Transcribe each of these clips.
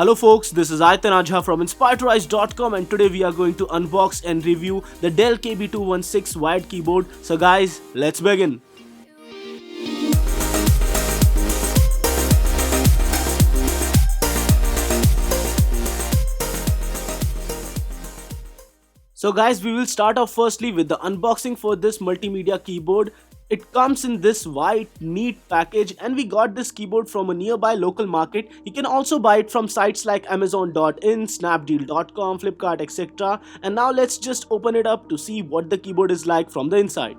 Hello folks, this is Aitan from inspiredtorise.com and today we are going to unbox and review the Dell KB216 wired keyboard. So guys, let's begin. So guys, we will start off firstly with the unboxing for this multimedia keyboard. It comes in this white neat package and we got this keyboard from a nearby local market. You can also buy it from sites like amazon.in, snapdeal.com, Flipkart, etc. And now let's just open it up to see what the keyboard is like from the inside.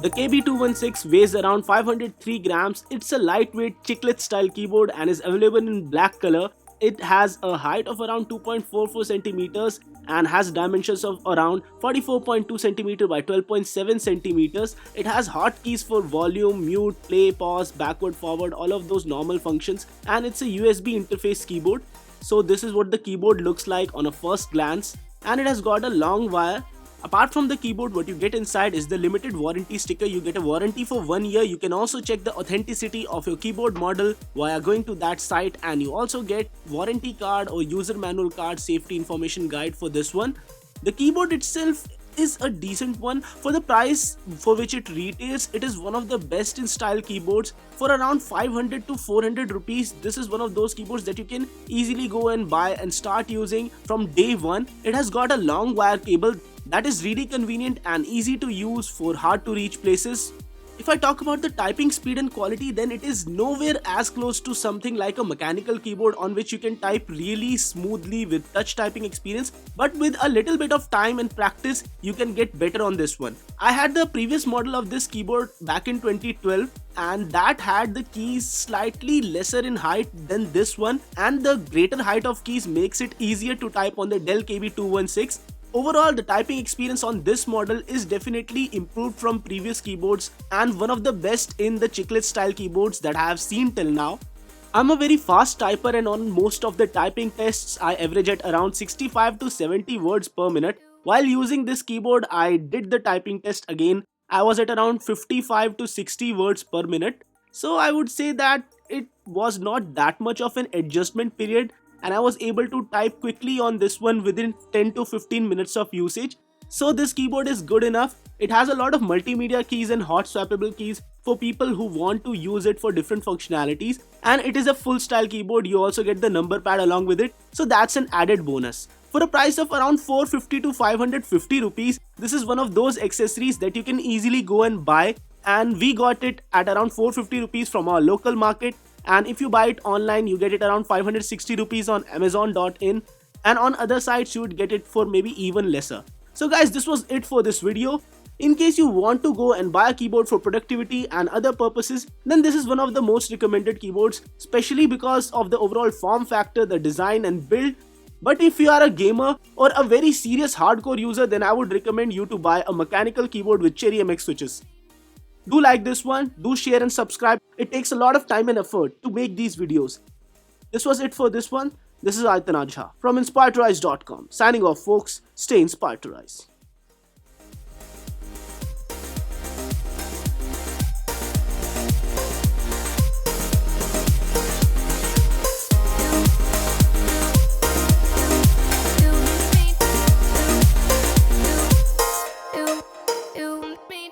The KB216 weighs around 503 grams. It's a lightweight chiclet style keyboard and is available in black color. It has a height of around 2.44 centimeters and has dimensions of around 44.2 centimeter by 12.7 centimeters. It has hotkeys for volume, mute, play, pause, backward, forward, all of those normal functions, and it's a USB interface keyboard. So this is what the keyboard looks like on a first glance, and it has got a long wire. Apart from the keyboard, what you get inside is the limited warranty sticker. You get a warranty for 1 year. You can also check the authenticity of your keyboard model via going to that site, and you also get warranty card or user manual card, safety information guide for this one. The keyboard itself is a decent one. For the price for which it retails, it is one of the best in style keyboards for around 500 to 400 rupees. This is one of those keyboards that you can easily go and buy and start using from day one. It has got a long wire cable that is really convenient and easy to use for hard to reach places. If I talk about the typing speed and quality, then it is nowhere as close to something like a mechanical keyboard on which you can type really smoothly with touch typing experience, but with a little bit of time and practice you can get better on this one. I had the previous model of this keyboard back in 2012 and that had the keys slightly lesser in height than this one, and the greater height of keys makes it easier to type on the Dell KB216. Overall, the typing experience on this model is definitely improved from previous keyboards and one of the best in the chiclet style keyboards that I have seen till now. I'm a very fast typer and on most of the typing tests I average at around 65 to 70 words per minute. While using this keyboard, I did the typing test again. I was at around 55 to 60 words per minute. So I would say that it was not that much of an adjustment period, and I was able to type quickly on this one within 10 to 15 minutes of usage. So this keyboard is good enough. It has a lot of multimedia keys and hot swappable keys for people who want to use it for different functionalities, and it is a full style keyboard. You also get the number pad along with it, so that's an added bonus. For a price of around 450 to 550 rupees, this is one of those accessories that you can easily go and buy, and we got it at around 450 rupees from our local market. And if you buy it online, you get it around 560 rupees on amazon.in, and on other sites you would get it for maybe even lesser. So guys, this was it for this video. In case you want to go and buy a keyboard for productivity and other purposes, then this is one of the most recommended keyboards, especially because of the overall form factor, the design and build. But if you are a gamer or a very serious hardcore user, then I would recommend you to buy a mechanical keyboard with Cherry MX switches. Do like this one, do share and subscribe. It takes a lot of time and effort to make these videos. This was it for this one. This is Aitan from inspiredtorise.com. Signing off folks, stay inspired to rise. Me